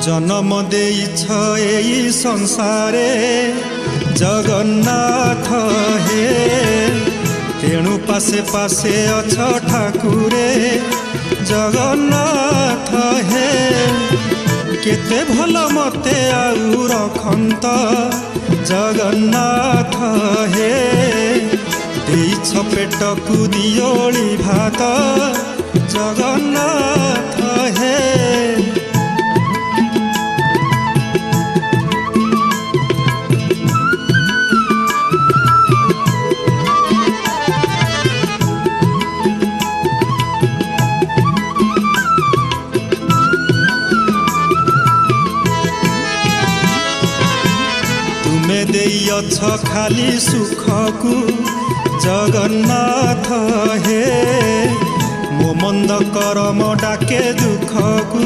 जन्म देइछ एई संसारे जगन्नाथ हे तेणु पासे पासे अछ ठाकुरे जगन्नाथ हे केते भल मते आउ रखंत जगन्नाथ हे देइछ पेटकु दियोली भात जगन्नाथ हे देइछ खाली सुखकु जगन्नाथ हे मो मंद करम डाके दुखकु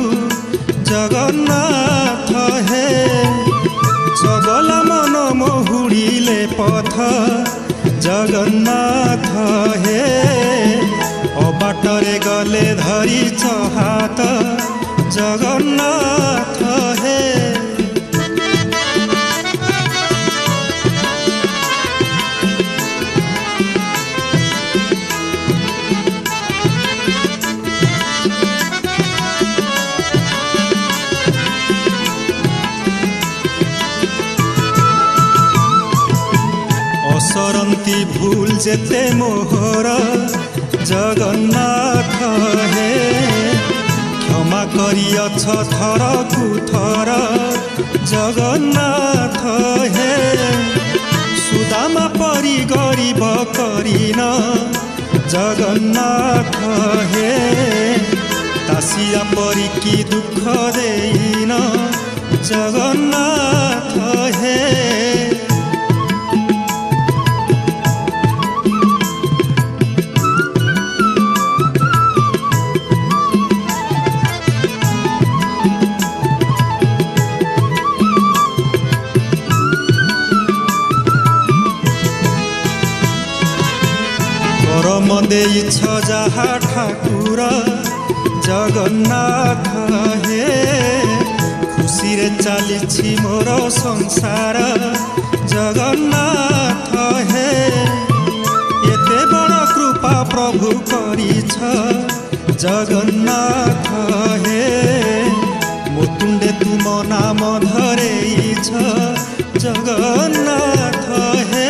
जगन्नाथ हे जगला मन मोहुड़िले पथ जगन्नाथ हे अबाटरे गले धरिछ हात जगन्नाथ हे सरंती भूल जेते मोहर जगन्नाथ हे क्षमा करियछ थर कुथर जगन्नाथ हे सुदामा परि गरीब करिन जगन्नाथ हे दासिया परि की दुख देइन जगन्नाथ हे करम देइछ जहा ठाकुर जगन्नाथ हे खुशी रे चलिछि मोर संसार जगन्नाथ हे एते बड़ कृपा प्रभु करिछ जगन्नाथ हे मोतुंडे तुम नाम धरेइछ जगन्नाथ हे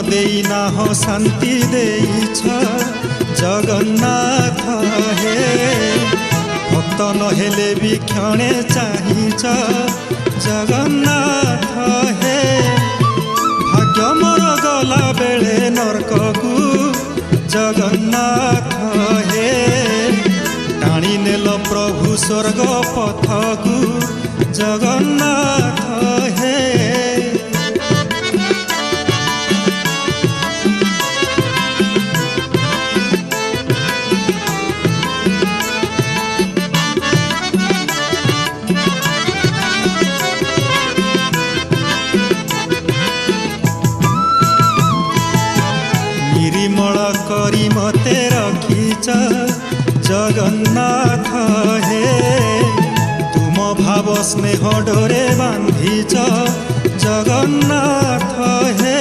देइना हो शांति देइछ जगन्नाथ हे भक्त नहेले भी क्षणे चाहिछ जगन्नाथ हे भाग्य मोर गला बेले नरककु जगन्नाथ हे टाणी नेल प्रभु स्वर्ग पथकु जगन्नाथ हे करी मते रखीच जगन्नाथ हे तुम भाव स्नेह डोरे बांधीच जगन्नाथ हे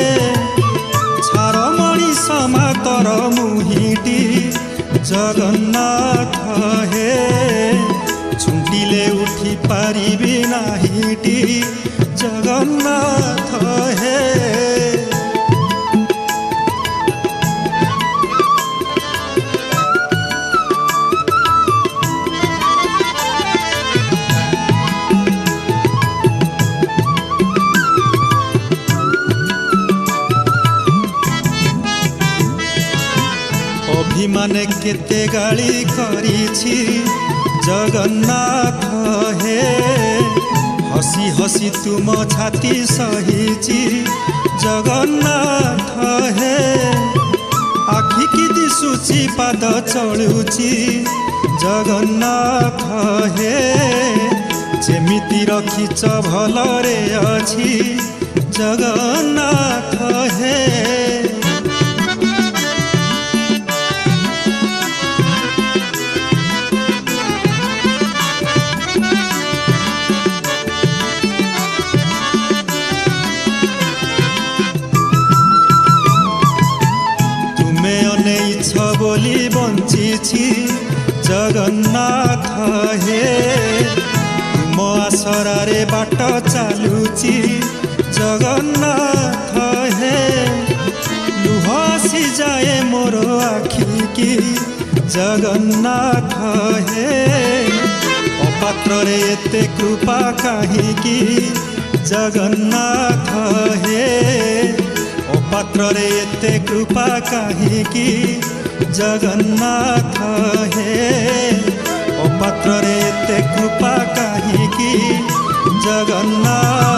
छार मणिष मातर मुहिटी जगन्नाथ हे झुंटिले उठी पारिबी नाहिटी जगन्नाथ हे अभिमाने केते गाली करिछि जगन्नाथ हे हसी हसी तुम छाती सहिछि जगन्नाथ हे आखि की सूची पाद चलुची जगन्नाथ हे जेमिति रखिच भलरे अछि जगन्नाथ हे। तुमे अनेइछ बोली बंचिछि जगन्नाथ हे तुम आसरारे बाट चालुची जगन्नाथ हे लुह आसी जाए मोर आखि की जगन्नाथ हे अपात्र रे एते कृपा काहीकि जगन्नाथ हे अपात्र रे एते कृपा काहीकि जगन्नाथ हे अपात्र रे एते कृपा काहीकि जगन्नाथ।